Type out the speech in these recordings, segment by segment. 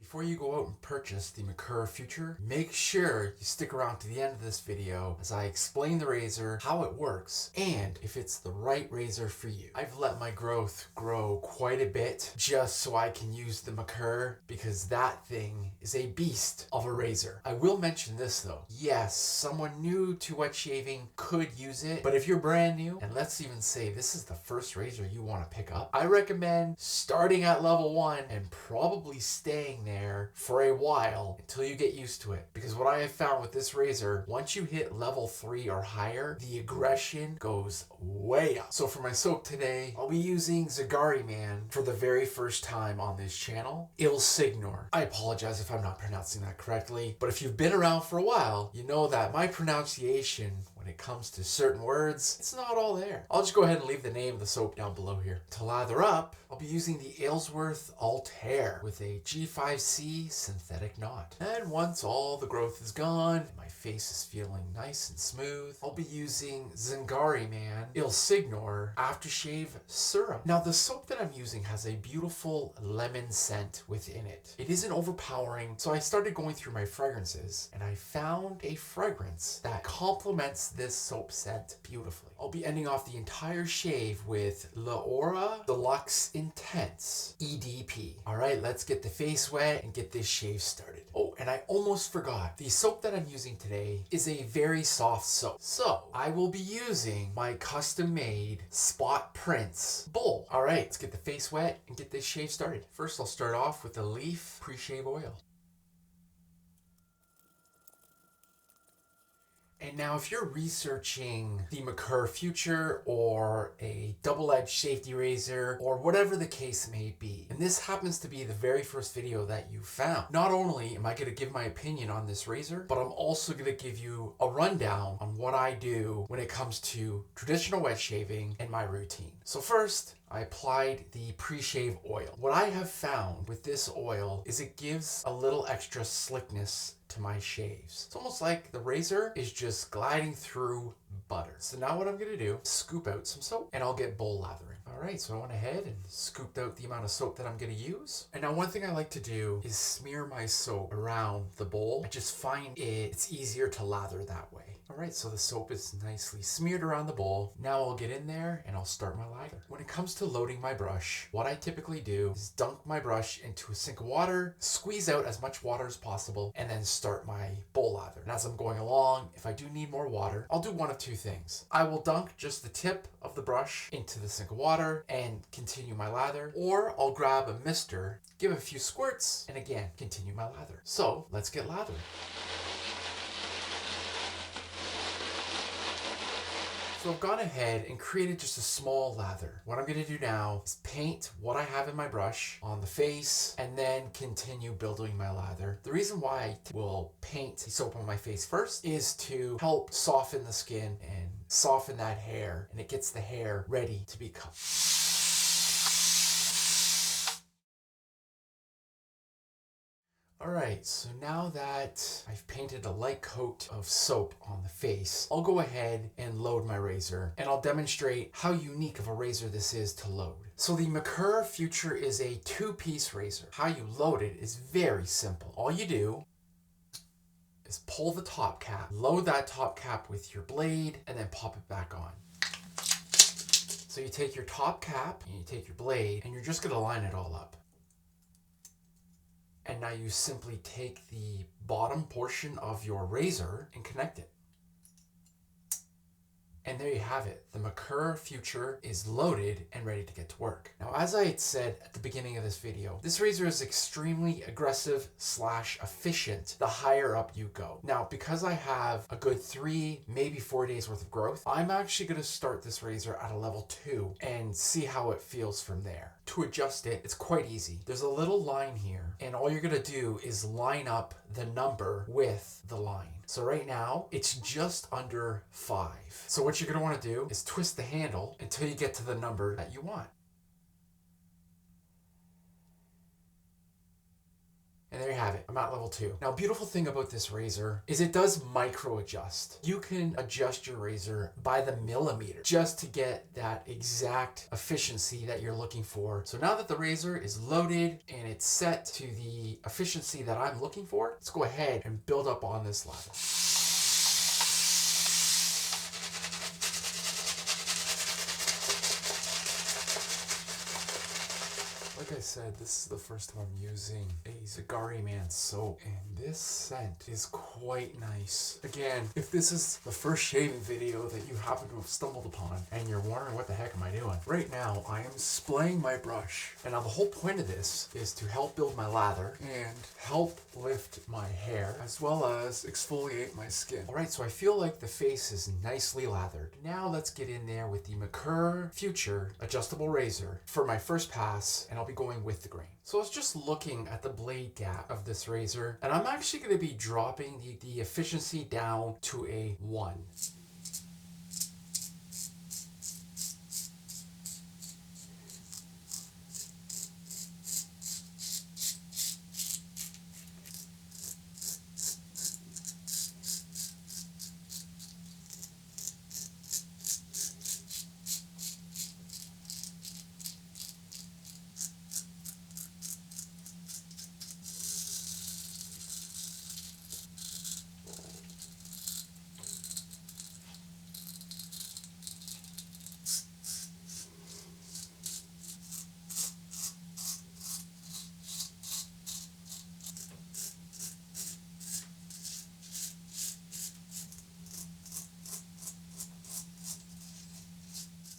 Before you go out and purchase the Merkur Futur, make sure you stick around to the end of this video as I explain the razor, how it works, and if it's the right razor for you. I've let my growth grow quite a bit just so I can use the Merkur because that thing is a beast of a razor. I will mention this though. Yes, someone new to wet shaving could use it, but if you're brand new, and let's even say this is the first razor you want to pick up, I recommend starting at level 1 and probably staying there for a while until you get used to it. Because what I have found with this razor, once you hit level 3 or higher, the aggression goes way up. So for my soap today, I'll be using Zingari Man for the very first time on this channel, Signore. I apologize if I'm not pronouncing that correctly, but if you've been around for a while, you know that my pronunciation when it comes to certain words, it's not all there. I'll just go ahead and leave the name of the soap down below here. To lather up, I'll be using the AL13 with a G5C synthetic knot. And once all the growth is gone, and my face is feeling nice and smooth, I'll be using Zingari Man Signore aftershave serum. Now the soap that I'm using has a beautiful lemon scent within it. It isn't overpowering, so I started going through my fragrances and I found a fragrance that complements this soap scent beautifully. I'll be ending off the entire shave with La Aura Deluxe Intense EDP. All right, let's get the face wet and get this shave started. Oh, and I almost forgot. The soap that I'm using today is a very soft soap. So I will be using my custom-made Spot Prince bowl. All right, let's get the face wet and get this shave started. First, I'll start off with the leaf pre-shave oil. And now if you're researching the Merkur Futur or a double-edged safety razor or whatever the case may be, and this happens to be the very first video that you found, not only am I going to give my opinion on this razor, but I'm also going to give you a rundown on what I do when it comes to traditional wet shaving and my routine. So first, I applied the pre-shave oil. What I have found with this oil is it gives a little extra slickness to my shaves. It's almost like the razor is just gliding through butter. So now what I'm gonna do is scoop out some soap and I'll get bowl lathering. All right, so I went ahead and scooped out the amount of soap that I'm gonna use. And now one thing I like to do is smear my soap around the bowl. I just find it's easier to lather that way. All right, so the soap is nicely smeared around the bowl. Now I'll get in there and I'll start my lather. When it comes to loading my brush, what I typically do is dunk my brush into a sink of water, squeeze out as much water as possible, and then start my bowl lather. And as I'm going along, if I do need more water, I'll do one of two things. I will dunk just the tip of the brush into the sink of water and continue my lather, or I'll grab a mister, give a few squirts, and again, continue my lather. So let's get lathering. So I've gone ahead and created just a small lather. What I'm going to do now is paint what I have in my brush on the face and then continue building my lather. The reason why I will paint soap on my face first is to help soften the skin and soften that hair, and it gets the hair ready to be cut. Alright, so now that I've painted a light coat of soap on the face, I'll go ahead and load my razor, and I'll demonstrate how unique of a razor this is to load. So the Merkur Futur is a 2-piece razor. How you load it is very simple. All you do is pull the top cap, load that top cap with your blade, and then pop it back on. So you take your top cap, and you take your blade, and you're just going to line it all up. And now you simply take the bottom portion of your razor and connect it. And there you have it. The Merkur Futur is loaded and ready to get to work. Now, as I had said at the beginning of this video, this razor is extremely aggressive / efficient the higher up you go. Now, because I have a good 3, maybe 4 days worth of growth, I'm actually going to start this razor at a level 2 and see how it feels from there. To adjust it, it's quite easy. There's a little line here, and all you're going to do is line up the number with the line. So right now, it's just under 5. So what you're going to want to do is twist the handle until you get to the number that you want. And there you have it. I'm at level 2. Now, beautiful thing about this razor is it does micro adjust. You can adjust your razor by the millimeter just to get that exact efficiency that you're looking for. So now that the razor is loaded and it's set to the efficiency that I'm looking for, let's go ahead and build up on this lather. Like I said, this is the first time I'm using a Zingari Man soap, and this scent is quite nice. Again, if this is the first shaving video that you happen to have stumbled upon and you're wondering what the heck am I doing, right now I am splaying my brush. And now the whole point of this is to help build my lather and help lift my hair as well as exfoliate my skin. Alright, so I feel like the face is nicely lathered. Now let's get in there with the Merkur Futur adjustable razor for my first pass, and I'll be going with the grain. So I was just looking at the blade gap of this razor, and I'm actually going to be dropping the efficiency down to a 1.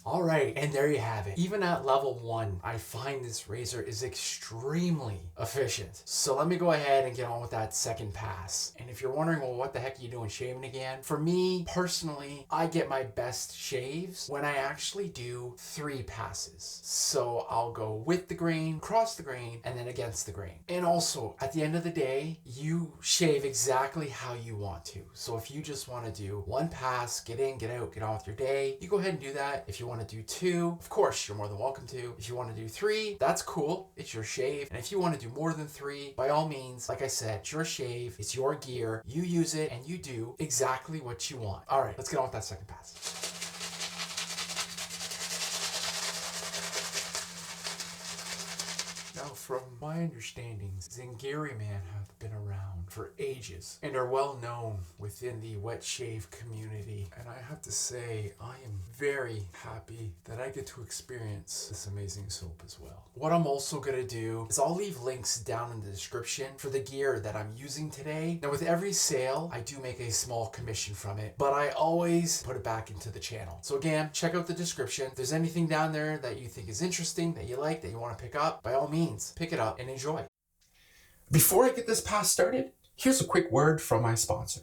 All right, and there you have it. Even at level 1, I find this razor is extremely efficient. So let me go ahead and get on with that second pass. And if you're wondering, well, what the heck are you doing shaving again? For me, personally, I get my best shaves when I actually do 3 passes. So I'll go with the grain, cross the grain, and then against the grain. And also, at the end of the day, you shave exactly how you want to. So if you just want to do 1 pass, get in, get out, get on with your day, you go ahead and do that. If you want to do 2, of course, you're more than welcome to. If you want to do 3, that's cool. It's your shave. And if you want to do more than 3, by all means, like I said, it's your shave, it's your gear. You use it and you do exactly what you want. All right, let's get on with that second pass. Now, from my understanding, Zingari Man have been around for ages and are well known within the wet shave community. And I have to say, I am very happy that I get to experience this amazing soap as well. What I'm also going to do is I'll leave links down in the description for the gear that I'm using today. Now, with every sale, I do make a small commission from it, but I always put it back into the channel. So again, check out the description. If there's anything down there that you think is interesting, that you like, that you want to pick up, by all means, pick it up and enjoy. Before I get this pass started, here's a quick word from my sponsor.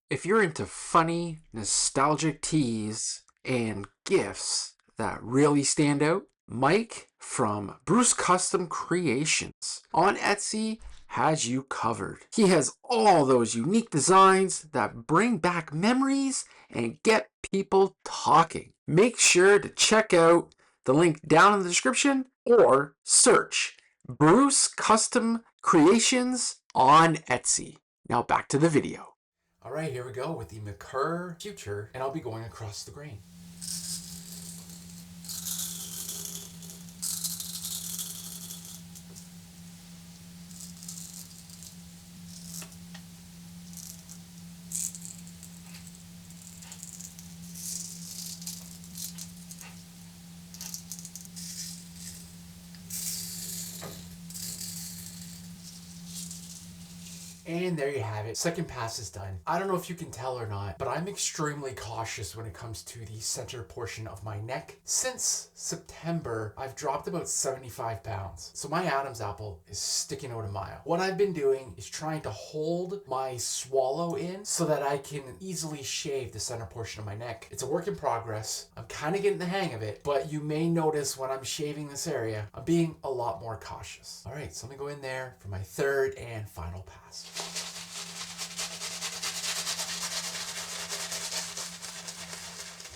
If you're into funny, nostalgic teas and gifts that really stand out, Mike from Bruce Custom Creations on Etsy has you covered. He has all those unique designs that bring back memories and get people talking. Make sure to check out the link down in the description or search Bruce Custom Creations on Etsy. Now back to the video. All right, here we go with the Merkur Futur, and I'll be going across the grain. And there you have it. Second pass is done. I don't know if you can tell or not, but I'm extremely cautious when it comes to the center portion of my neck. Since September, I've dropped about 75 pounds. So my Adam's apple is sticking out a mile. What I've been doing is trying to hold my swallow in so that I can easily shave the center portion of my neck. It's a work in progress. I'm kind of getting the hang of it, but you may notice when I'm shaving this area, I'm being a lot more cautious. All right, so let me go in there for my third and final pass.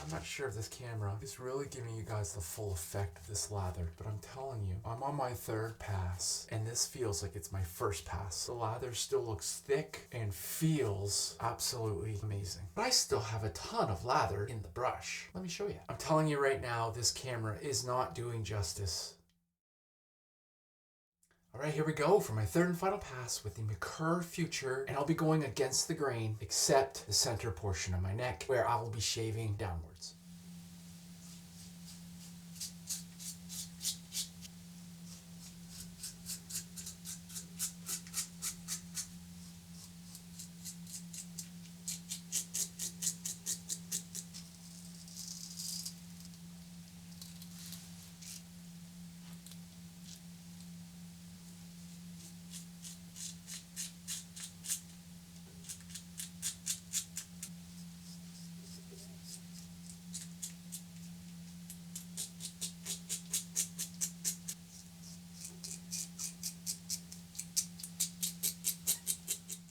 I'm not sure if this camera is really giving you guys the full effect of this lather, but I'm telling you, I'm on my third pass, and this feels like it's my first pass. The lather still looks thick and feels absolutely amazing. But I still have a ton of lather in the brush. Let me show you. I'm telling you right now, this camera is not doing justice. All right, here we go for my third and final pass with the Merkur Futur, and I'll be going against the grain except the center portion of my neck where I will be shaving downwards.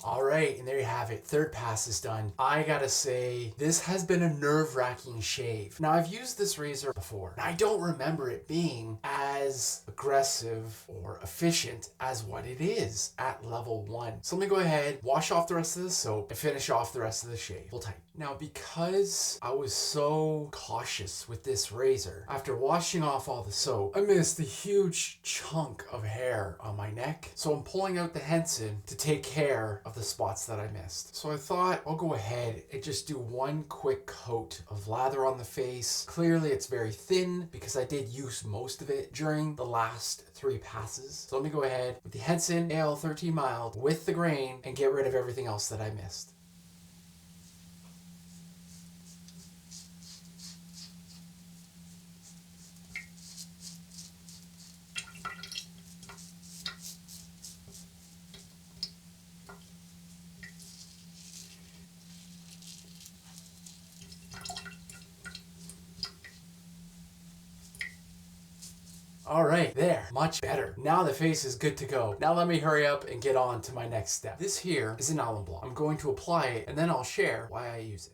All right, and there you have it. Third pass is done. I gotta say, this has been a nerve-wracking shave. Now, I've used this razor before, and I don't remember it being as aggressive or efficient as what it is at level 1. So let me go ahead, wash off the rest of the soap, and finish off the rest of the shave. Hold tight. Now, because I was so cautious with this razor, after washing off all the soap, I missed a huge chunk of hair on my neck. So I'm pulling out the Henson to take care of the spots that I missed. So I thought I'll go ahead and just do one quick coat of lather on the face. Clearly it's very thin because I did use most of it during the last 3 passes. So let me go ahead with the Henson AL13 mild with the grain and get rid of everything else that I missed. All right, there, much better. Now the face is good to go. Now let me hurry up and get on to my next step. This here is an alum block. I'm going to apply it and then I'll share why I use it.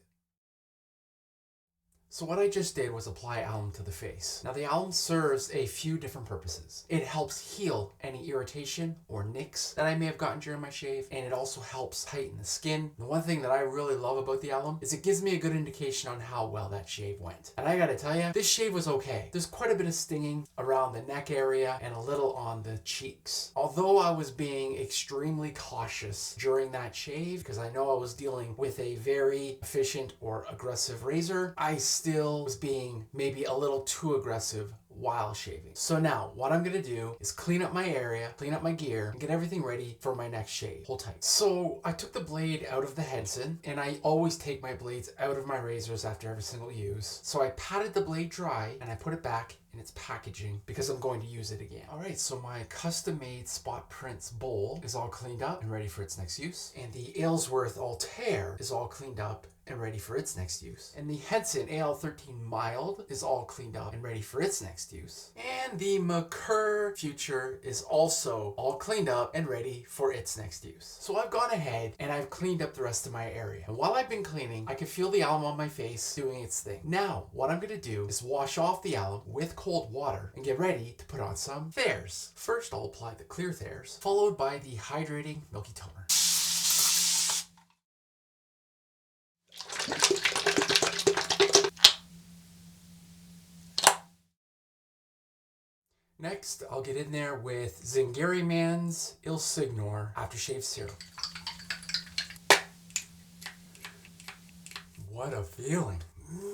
So what I just did was apply alum to the face. Now the alum serves a few different purposes. It helps heal any irritation or nicks that I may have gotten during my shave, and it also helps tighten the skin. The one thing that I really love about the alum is it gives me a good indication on how well that shave went. And I gotta tell you, this shave was okay. There's quite a bit of stinging around the neck area and a little on the cheeks. Although I was being extremely cautious during that shave, because I know I was dealing with a very efficient or aggressive razor, I still was being maybe a little too aggressive while shaving. So now what I'm gonna do is clean up my area, clean up my gear, and get everything ready for my next shave. Hold tight. So I took the blade out of the Henson, and I always take my blades out of my razors after every single use. So I patted the blade dry and I put it back in its packaging because I'm going to use it again. All right, so my custom-made Spot Prints bowl is all cleaned up and ready for its next use. And the Aylesworth Altair is all cleaned up and ready for its next use. And the Henson AL13 Mild is all cleaned up and ready for its next use. And the Merkur Futur is also all cleaned up and ready for its next use. So I've gone ahead and I've cleaned up the rest of my area. And while I've been cleaning, I can feel the alum on my face doing its thing. Now, what I'm gonna do is wash off the alum with cold water and get ready to put on some Thayers. First, I'll apply the clear Thayers, followed by the hydrating milky toner. Next, I'll get in there with Zingari Man's Signore Aftershave Serum. What a feeling.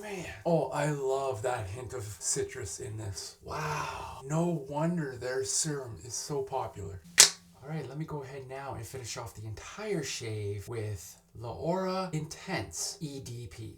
Man. Oh, I love that hint of citrus in this. Wow. No wonder their serum is so popular. All right, let me go ahead now and finish off the entire shave with Laura Intense EDP.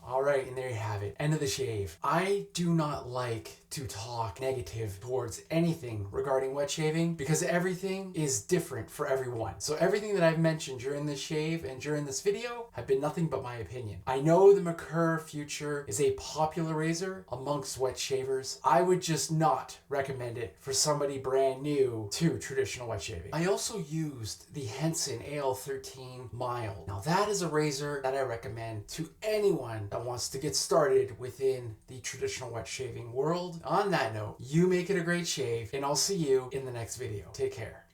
All right, and there you have it. End of the shave. I do not like to talk negative towards anything regarding wet shaving because everything is different for everyone. So everything that I've mentioned during this shave and during this video have been nothing but my opinion. I know the Merkur Futur is a popular razor amongst wet shavers. I would just not recommend it for somebody brand new to traditional wet shaving. I also used the Henson AL13 Mild. Now that is a razor that I recommend to anyone that wants to get started within the traditional wet shaving world. On that note, you make it a great shave, and I'll see you in the next video. Take care.